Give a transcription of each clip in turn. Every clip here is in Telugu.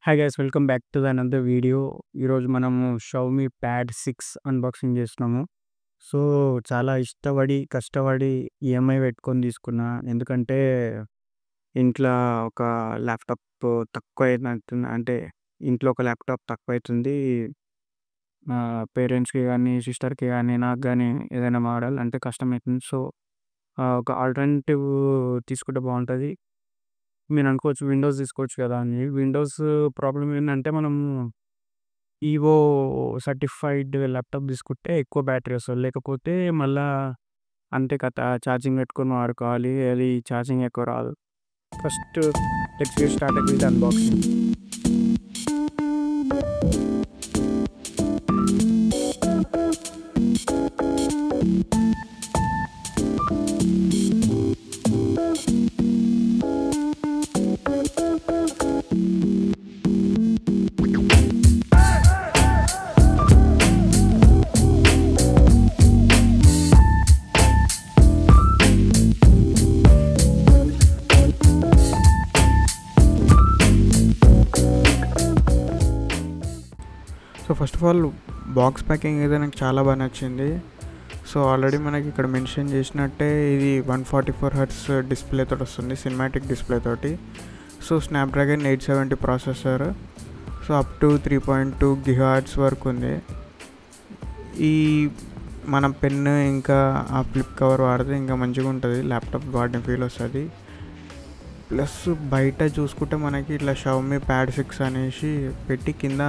Hi guys, welcome back to the another video. ఈరోజు మనము షావమీ ప్యాడ్ 6 అన్బాక్సింగ్ చేస్తున్నాము. సో, చాలా ఇష్టపడి, కష్టపడి ఈఎంఐ పెట్టుకొని తీసుకున్నా. ఎందుకంటే ఇంట్లో ఒక ల్యాప్‌టాప్ తక్కువైనట్టుంది. అంటే ఇంట్లో ఒక ల్యాప్‌టాప్ తక్కువైతుంది. పేరెంట్స్‌కి గానీ, సిస్టర్‌కి గానీ, నాకు గానీ ఏదైనా వాడాలంటే కష్టమైతుంది. సో, ఒక ఆల్టర్నేటివ్ తీసుకుంటే బావుంటది. మీరనుకోవచ్చు విండోస్ తీసుకోవచ్చు కదా అని. విండోస్ ప్రాబ్లమ్ ఏంటంటే మనం ఈవో సర్టిఫైడ్ ల్యాప్‌టాప్ తీసుకుంటే ఎక్కువ బ్యాటరీ వస్తది. లేకపోతే మళ్ళా అంతే కథ, ఛార్జింగ్ పెట్టుకొని వాడుకోవాలి. అది ఛార్జింగ్ ఎక్కువ రాదు. First let's get started with unboxing. So first of all box packing అయితే నాకు చాలా బాగా నచ్చింది. సో ఆల్రెడీ మనకి ఇక్కడ మెన్షన్ చేసినట్టే ఇది 144 హెర్ట్జ్ డిస్ప్లే తోటి వస్తుంది, సినిమాటిక్ డిస్ప్లే తోటి. So Snapdragon 870 processor. So up to 3.2 gigahertz వరకు ఉంది. ఈ మన పెన్ ఇంకా ఆ ఫ్లిప్ కవర్ వాడితే ఇంకా మంచిగా ఉంటుంది, ల్యాప్టాప్ వాడిన ఫీల్ వస్తుంది. ప్లస్ బయట చూసుకుంటే మనకి ఇట్లా షావమీ ప్యాడ్ 6 అనేసి పెట్టి కింద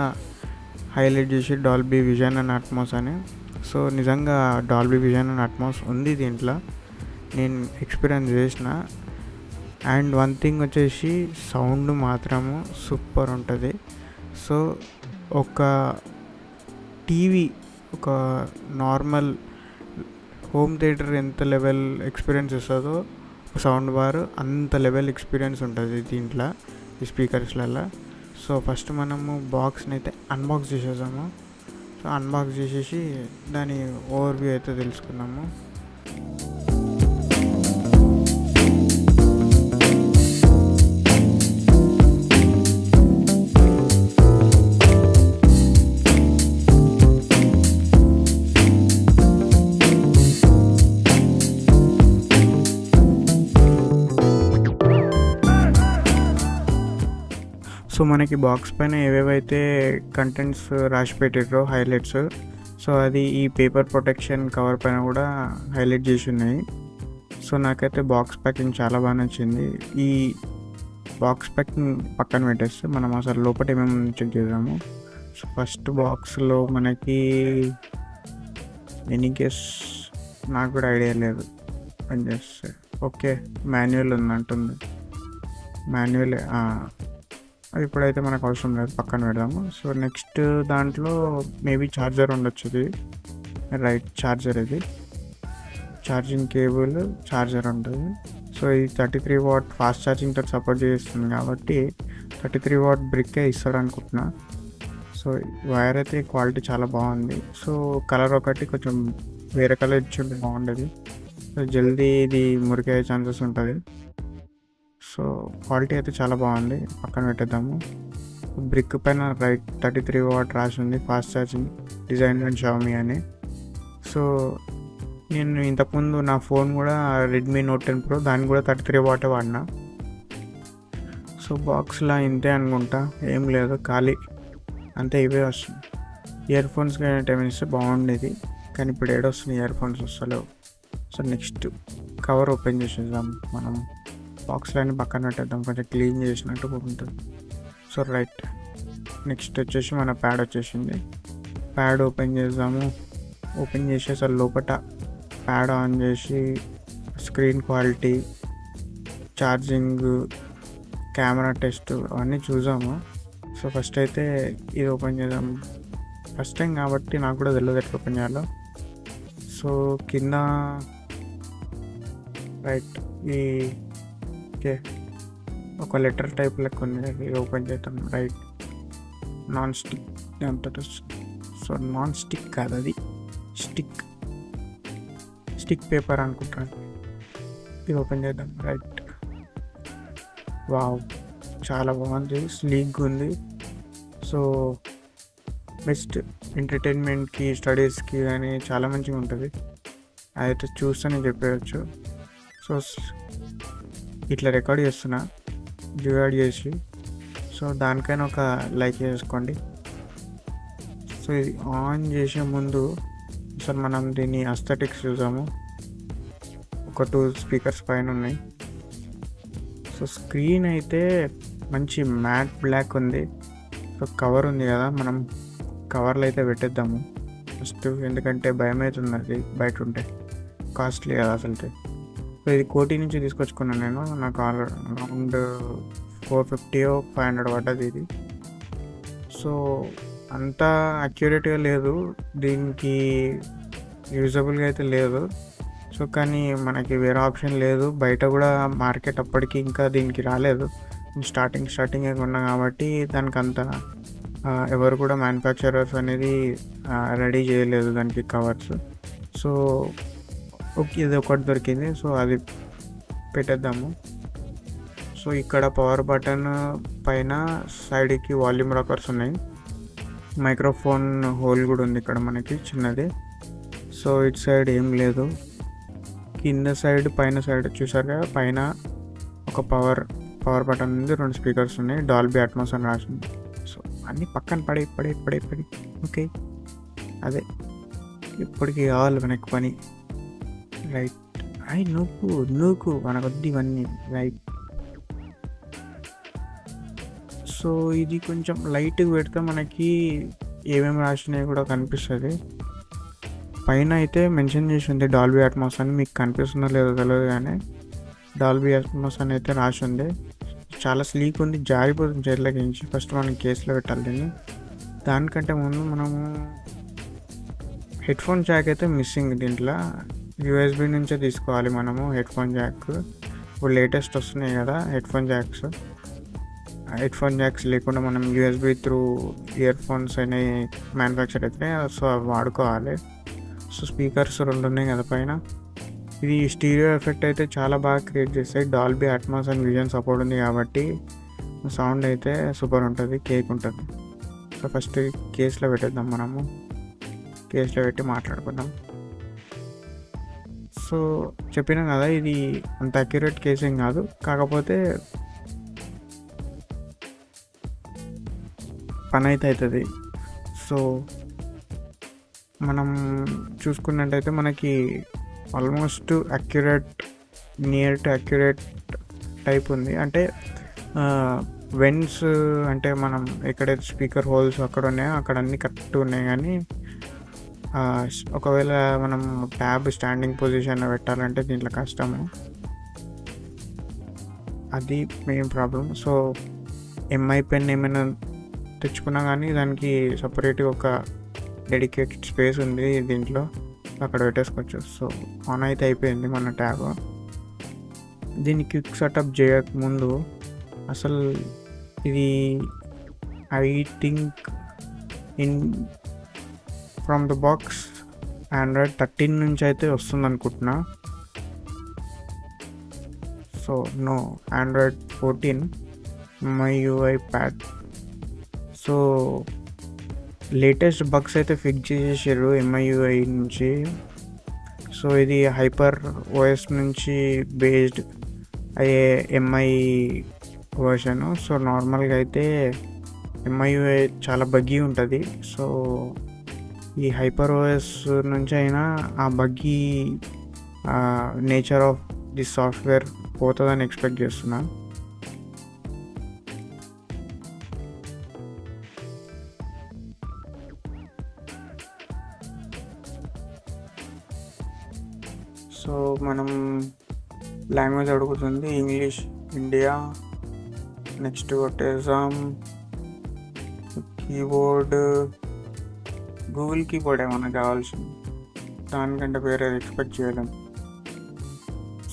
హైలైట్ చేసి డాల్బీ విజన్ అండ్ అట్మాస్ అని. సో నిజంగా డాల్బీ విజన్ అండ్ అట్మాస్ ఉంది దీంట్లో, నేను ఎక్స్పీరియన్స్ చేసిన. అండ్ వన్ థింగ్ వచ్చేసి సౌండ్ మాత్రము సూపర్ ఉంటుంది. సో ఒక టీవీ, ఒక నార్మల్ హోమ్ థియేటర్ ఎంత లెవెల్ ఎక్స్పీరియన్స్ ఇస్తుందో సౌండ్ బార్ అంత లెవెల్ ఎక్స్పీరియన్స్ ఉంటుంది దీంట్లో, ఈ స్పీకర్స్లలో. సో ఫస్ట్ మనము బాక్స్ని అయితే అన్బాక్స్ చేసేసాము. సో అన్బాక్స్ చేసేసి దాని ఓవర్వ్యూ అయితే తెలుసుకున్నాము. సో మనకి బాక్స్ పైన ఏవేవైతే కంటెంట్స్ రాసి పెట్టారో హైలైట్స్, సో అది ఈ పేపర్ ప్రొటెక్షన్ కవర్ పైన కూడా హైలైట్ చేసి ఉన్నాయి. సో నాకైతే బాక్స్ ప్యాకింగ్ చాలా బాగా నచ్చింది. ఈ బాక్స్ ప్యాకింగ్ పక్కన పెట్టేస్తే మనం అసలు లోపల ఏమేమి చెక్ చేద్దాము. సో ఫస్ట్ బాక్స్లో మనకి ఎనీ కేస్ నాకు కూడా ఐడియా లేదు పని చేస్తే. Okay, manual ఉందంటుంది. మాన్యువల్ అది ఇప్పుడైతే మనకు అవసరం లేదు, పక్కన పెడదాము. సో నెక్స్ట్ దాంట్లో మేబీ ఛార్జర్ ఉండొచ్చు. ఇది రైట్ ఛార్జర్, ఇది ఛార్జింగ్ కేబుల్, ఛార్జర్ ఉంటుంది. సో ఇది 33 వాట్ ఫాస్ట్ ఛార్జింగ్తో సపోర్ట్ చేస్తుంది కాబట్టి 33 వాట్ బ్రిక్కే ఇస్తాడు అనుకుంటున్నా. సో వైర్ అయితే క్వాలిటీ చాలా బాగుంది. సో కలర్ ఒకటి కొంచెం వేరే కలర్ ఇచ్చి బాగుండేది. సో జల్దీ ఇది మురికే ఛాన్సెస్ ఉంటుంది. సో క్వాలిటీ అయితే చాలా బాగుంది, పక్కన పెట్టేద్దాము. బ్రిక్ పైన రైట్ 33 వాట్ రాసి ఉంది, ఫాస్ట్ ఛార్జింగ్, డిజైన్ అండ్ షావమీ అని. సో నేను ఇంతకుముందు నా ఫోన్ కూడా రెడ్మీ నోట్ 10 ప్రో, దాన్ని కూడా 33 వాటే వాడినా. సో బాక్స్లో ఇంతే అనుకుంటా, ఏం లేదు, ఖాళీ అంతే. ఇవే వస్తుంది. ఇయర్ ఫోన్స్ టైం ఇస్తే బాగుండేది, కానీ ఇప్పుడు ఏడొస్తుంది, ఇయర్ ఫోన్స్ వస్తలేవు. సో నెక్స్ట్ కవర్ ఓపెన్ చేసేద్దాం మనం. బాక్స్లో పక్కన పెట్టేద్దాం, కొంచెం క్లీన్ చేసినట్టు ఉంటుంది. సో రైట్, నెక్స్ట్ వచ్చేసి మన ప్యాడ్ వచ్చేసింది. ప్యాడ్ ఓపెన్ చేద్దాము. ఓపెన్ చేసి అసలు లోపల ప్యాడ్ ఆన్ చేసి screen quality, charging, camera test అవన్నీ చూసాము. సో ఫస్ట్ అయితే ఇది ఓపెన్ చేద్దాం. ఫస్ట్ టైం కాబట్టి నాకు కూడా తెలియదు ఎట్లా ఓపెన్ చేయాలో. సో కింద రైట్ ఈ ఓకే ఒక లెటర్ టైప్ లెక్క ఉంది, అది ఓపెన్ చేద్దాం. రైట్ నాన్ స్టిక్ అంతటా. సో నాన్ స్టిక్ కాదు, అది స్టిక్ పేపర్ అనుకుంటాను. ఇది ఓపెన్ చేద్దాం. రైట్, వావ్, చాలా బాగుంది, స్లీక్గా ఉంది. సో బెస్ట్ ఎంటర్టైన్మెంట్కి, స్టడీస్కి కానీ చాలా మంచిగా ఉంటుంది. అదైతే చూస్తేనే చెప్పేయచ్చు. సో ఇట్లా రికార్డ్ చేస్తున్నా డివైడ్ చేసి. సో దానికైనా ఒక లైక్ చేసుకోండి. సో ఇది ఆన్ చేసే ముందు అసలు మనం దీని అస్థెటిక్స్ చూసాము. ఒక 2 స్పీకర్స్ పైన ఉన్నాయి. సో స్క్రీన్ అయితే మంచి మ్యాట్ బ్లాక్ ఉంది. సో కవర్ ఉంది కదా, మనం కవర్లో అయితే పెట్టేద్దాము ఫస్ట్, ఎందుకంటే భయం అవుతుంది అది బయట ఉంటే, కాస్ట్లీ కదా అసలుకి. సో ఇది కోటి నుంచి తీసుకొచ్చుకున్నాను నేను. నాకు అరౌండ్ 450-500 పడ్డది ఇది. సో అంత అక్యురేట్గా లేదు, దీనికి యూజబుల్గా అయితే లేదు. సో కానీ మనకి వేరే ఆప్షన్ లేదు. బయట కూడా మార్కెట్ అప్పటికి ఇంకా దీనికి రాలేదు. స్టార్టింగ్ ఉన్నా కాబట్టి దానికి అంత ఎవరు కూడా మ్యానుఫ్యాక్చరర్స్ అనేది రెడీ చేయలేదు దానికి కవర్స్. సో ఓకే, ఇది ఒకటి దొరికింది. సో అది పెట్టేద్దాము. సో ఇక్కడ పవర్ బటన్ పైన సైడ్కి వాల్యూమ్ రాకర్స్ ఉన్నాయి. మైక్రోఫోన్ హోల్ కూడా ఉంది ఇక్కడ మనకి చిన్నది. సో ఇటు సైడ్ ఏం లేదు. కింద సైడ్ పైన సైడ్ చూసారు కదా, పైన ఒక పవర్ బటన్ ఉంది, 2 స్పీకర్స్ ఉన్నాయి, డాల్బీ అట్మాస్ అని రాసింది. సో అన్నీ పక్కన పడి ఓకే, అదే ఇప్పటికి కావాలి మనకి పని. రైట్, నూకు మనకొద్ది ఇవన్నీ. రైట్, సో ఇది కొంచెం లైట్గా పెడితే మనకి ఏమేమి రాసినాయి కూడా కనిపిస్తుంది. పైన అయితే మెన్షన్ చేసి ఉంది డాల్బీ అట్మాస్ అని. మీకు కనిపిస్తుందో లేదో తెలియదు కానీ డాల్బీ అట్మాస్ అని అయితే రాసి ఉంది. చాలా స్లీక్ ఉంది, జారిపోతుంది చేతిలోకి నుంచి. ఫస్ట్ మనం కేసులో పెట్టాలి దీన్ని. దానికంటే ముందు మనము హెడ్ఫోన్ జాక్ అయితే మిస్సింగ్ దీంట్లో. యూఎస్బి నుంచే తీసుకోవాలి మనము హెడ్ఫోన్ జాక్. ఇప్పుడు లేటెస్ట్ వస్తున్నాయి కదా హెడ్ఫోన్ జాక్స్ లేకుండా మనం యూఎస్బి త్రూ ఇయర్ ఫోన్స్ అనేవి మ్యానుఫ్యాక్చర్ అయితే, సో అవి వాడుకోవాలి. సో స్పీకర్స్ 2 ఉన్నాయి కదా పైన. ఇది స్టీరియో ఎఫెక్ట్ అయితే చాలా బాగా క్రియేట్ చేస్తాయి. Dolby Atmos and vision support ఉంది కాబట్టి సౌండ్ అయితే సూపర్ ఉంటుంది, కేక్ ఉంటుంది. సో ఫస్ట్ కేసులో పెట్టేద్దాం, మనము కేసులో పెట్టి మాట్లాడుకుందాం. సో చెప్పినాం కదా ఇది అంత అక్యురేట్ కేసింగ్ కాదు, కాకపోతే పని అయితే అవుతుంది. సో మనం చూసుకున్నట్టయితే మనకి almost near to accurate type ఉంది. అంటే వెన్స్ అంటే మనం ఎక్కడైతే స్పీకర్ హోల్స్ అక్కడ ఉన్నాయో అక్కడ అన్నీ కరెక్ట్ ఉన్నాయి. కానీ ఒకవేళ మనం ట్యాబ్ స్టాండింగ్ పొజిషన్లో పెట్టాలంటే దీంట్లో కష్టము, అది main problem. So MI pen ఏమైనా తెచ్చుకున్నా కానీ దానికి సపరేట్గా ఒక డెడికేటెడ్ స్పేస్ ఉంది దీంట్లో, అక్కడ పెట్టేసుకోవచ్చు. సో ఆన్ అయితే అయిపోయింది మన ట్యాబ్. దీన్ని క్విక్ సెటప్ చేయకముందు అసలు ఇది I think from the box Android 13 నుంచి అయితే వస్తుంది అనుకుంటున్నా. So no, Android 14 MIUI pad. So latest bugs అయితే ఫిక్స్ చేసేసారు MIUI నుంచి. సో ఇది హైపర్ ఓఎస్ నుంచి బేస్డ్ అయ్యే MI వర్షన్. సో నార్మల్గా అయితే MIUI చాలా బగ్గీ ఉంటుంది. సో ఈ హైపర్ ఓఎస్ నుంచి అయినా ఆ buggy nature of the software పోతుందని ఎక్స్పెక్ట్ చేస్తున్నా. సో మనం లాంగ్వేజ్ అడుగుతుంది ఇంగ్లీష్ ఇండియా. నెక్స్ట్ కొట్టేసాం. కీబోర్డ్ గూగుల్ కీబోర్డ్ ఏమన్నా కావాల్సింది, దానికంటే వేరే ఎక్స్పెక్ట్ చేయలేం.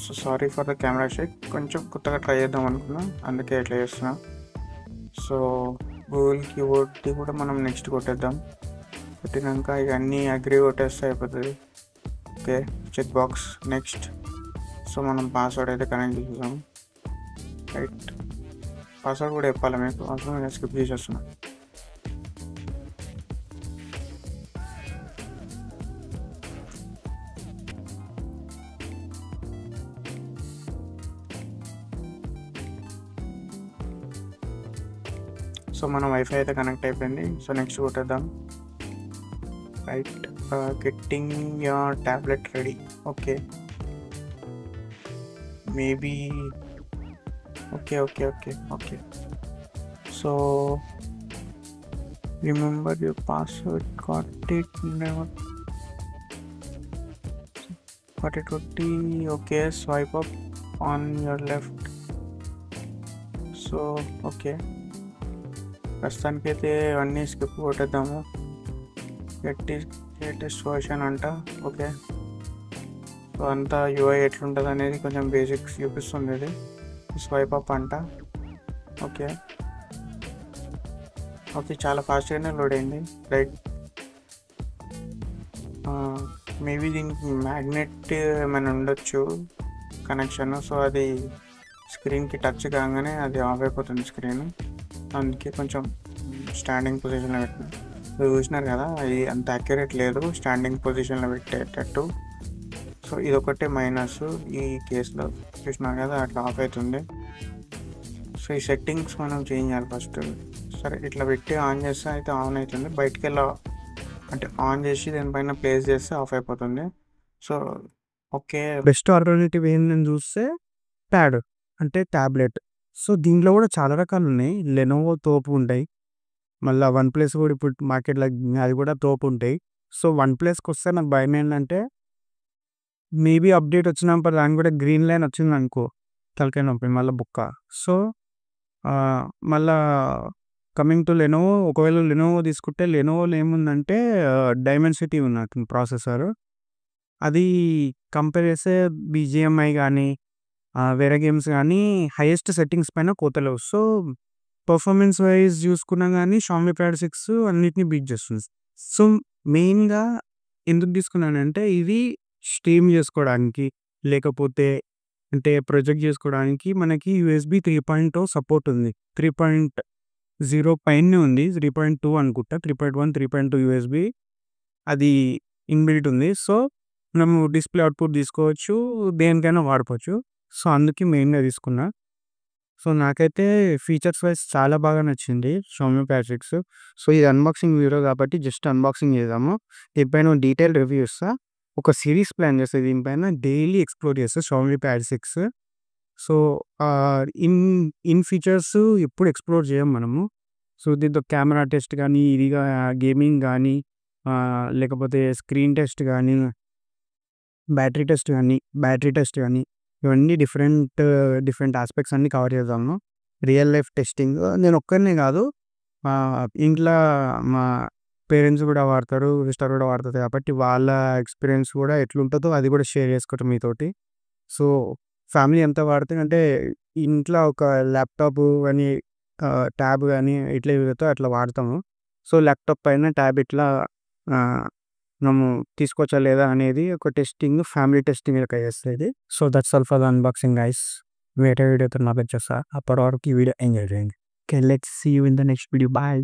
So sorry for the camera shake, కొంచెం కొత్తగా ట్రై చేద్దాం అనుకున్నా, అందుకే ఇట్లా చేస్తున్నా. సో గూగుల్ కీబోర్డ్ది కూడా మనం నెక్స్ట్ కొట్టేద్దాం. కొట్టినాక ఇవన్నీ అగ్రి కొట్టేస్తే అయిపోతుంది. Okay, check box next. So మనం పాస్వర్డ్ అయితే కనెక్ట్ చేసాం. రైట్, పాస్వర్డ్ కూడా చెప్పాలి మీకు, అవసరం స్కిప్ చేసేస్తున్నా. సో మన వైఫై అయితే కనెక్ట్ అయిపోయింది. సో నెక్స్ట్ కొట్టేద్దాం. Right, getting your tablet ready. Okay, maybe okay. So remember your password, got it okay. Swipe up on your left. So okay, ప్రస్తుతానికైతే అన్నీ స్కిప్ కొట్టేద్దాము. లేటెస్ట్ వర్షన్ అంట. ఓకే, సో అంతా యూఐ ఎట్లుంటుంది అనేది కొంచెం బేసిక్స్ చూపిస్తుంది. ఇది స్వైప్ అప్ అంట. ఓకే, చాలా ఫాస్ట్గానే లోడ్ అయింది. రైట్, మేబీ దీనికి మ్యాగ్నెట్ ఏమైనా ఉండొచ్చు కనెక్షన్. సో అది స్క్రీన్కి టచ్ కాగానే అది ఆఫ్ అయిపోతుంది స్క్రీన్. అందుకే కొంచెం స్టాండింగ్ పొజిషన్లో పెట్టిన. మీరు చూసినారు కదా, అది అంత యాక్యురేట్ లేదు స్టాండింగ్ పొజిషన్లో పెట్టేటట్టు. సో ఇదొకటే మైనస్ ఈ కేసులో. చూసినారు కదా, అట్లా ఆఫ్ అవుతుంది. సో ఈ సెట్టింగ్స్ మనం చేంజ్ చేయాలి ఫస్ట్. సరే, ఇట్లా పెట్టి ఆన్ చేస్తే అయితే ఆన్ అవుతుంది. బయటికి వెళ్ళా అంటే ఆన్ చేసి దానిపైన ప్లేస్ చేస్తే ఆఫ్ అయిపోతుంది. సో ఓకే, బెస్ట్ ఆల్టర్నేటివ్ ఏందని చూస్తే ప్యాడ్ అంటే ట్యాబ్లెట్. సో దీంట్లో కూడా చాలా రకాలు ఉన్నాయి. లెనోవో తోపు ఉంటాయి, మళ్ళీ వన్ ప్లస్ కూడా ఇప్పుడు మార్కెట్లో అది కూడా తోపు ఉంటాయి. సో వన్ ప్లస్కి వస్తే నాకు భయం ఏంటంటే మేబీ అప్డేట్ వచ్చినప్పుడు దాని కూడా గ్రీన్ లైన్ వచ్చింది అనుకో, తలకాయ నొప్పి మళ్ళీ బుక్క. సో మళ్ళా కమింగ్ టు లెనోవో, ఒకవేళ లెనోవో తీసుకుంటే లెనోవోలో ఏముందంటే డైమెన్సిటీ ఉన్నట్టు ప్రాసెసర్. అది కంపేర్ చేస్తే బీజిఎంఐ కానీ వేరే గేమ్స్ కానీ హైయెస్ట్ సెట్టింగ్స్ పైన కోతలేవు. సో పర్ఫార్మెన్స్ వైజ్ చూసుకున్నా కానీ షామీ ప్యాడ్ 6 అన్నిటిని బీట్ చేస్తుంది. సో మెయిన్గా ఎందుకు తీసుకున్నానంటే ఇది స్ట్రీమ్ చేసుకోవడానికి, లేకపోతే అంటే ప్రొజెక్ట్ చేసుకోవడానికి మనకి యూఎస్బి 3.0 సపోర్ట్ ఉంది. 3.0 పైనే ఉంది, 3.2 అనుకుంటా, 3.1 3.2 యూఎస్బి అది ఇన్బిల్ట్ ఉంది. సో మనము డిస్ప్లే అవుట్పుట్ తీసుకోవచ్చు, దేనికైనా వాడుకోవచ్చు. సో అందుకే మెయిన్గా తీసుకున్నా. సో నాకైతే ఫీచర్స్ వైజ్ చాలా బాగా నచ్చింది షామీ ప్యాడ్ 6. సో ఇది అన్బాక్సింగ్ వీడియో కాబట్టి జస్ట్ అన్బాక్సింగ్ చేద్దాము. దీనిపైన డీటెయిల్ రివ్యూ ఇస్తా, ఒక సిరీస్ ప్లాన్ చేస్తే దీనిపైన డైలీ ఎక్స్ప్లోర్ చేస్తే Xiaomi pad 6. So in features ఎప్పుడు ఎక్స్ప్లోర్ చేయం మనము. సో దీంతో కెమెరా టెస్ట్ కానీ, ఇదిగా గేమింగ్ కానీ, లేకపోతే స్క్రీన్ టెస్ట్ కానీ, బ్యాటరీ టెస్ట్ కానీ ఇవన్నీ డిఫరెంట్ ఆస్పెక్ట్స్ అన్నీ కవర్ చేద్దాము. రియల్ లైఫ్ టెస్టింగ్ నేను ఒక్కరినే కాదు, ఇంట్లో మా పేరెంట్స్ కూడా వాడతారు, సిస్టర్ కూడా వాడుతుంది కాబట్టి వాళ్ళ ఎక్స్పీరియన్స్ కూడా ఎట్లుంటుందో అది కూడా షేర్ చేసుకోవటం మీతోటి. సో ఫ్యామిలీ ఎంత వాడితే అంటే ఇంట్లో ఒక ల్యాప్టాప్ కానీ ట్యాబ్ కానీ ఇట్లా ఏదైతే అట్లా వాడతాము. సో ల్యాప్టాప్ పైన ట్యాబ్ ఇట్లా మనము తీసుకోవచ్చా లేదా అనేది ఒక టెస్టింగ్, ఫ్యామిలీ టెస్టింగ్ లెక్క చేస్తుంది. So that's all for the unboxing guys. వేరే వీడియోతో నాకు వచ్చేస్తా, అప్పటి వరకు ఈ వీడియో ఎంజాయ్ చేయండి. Okay, let's see you in the next video. Bye.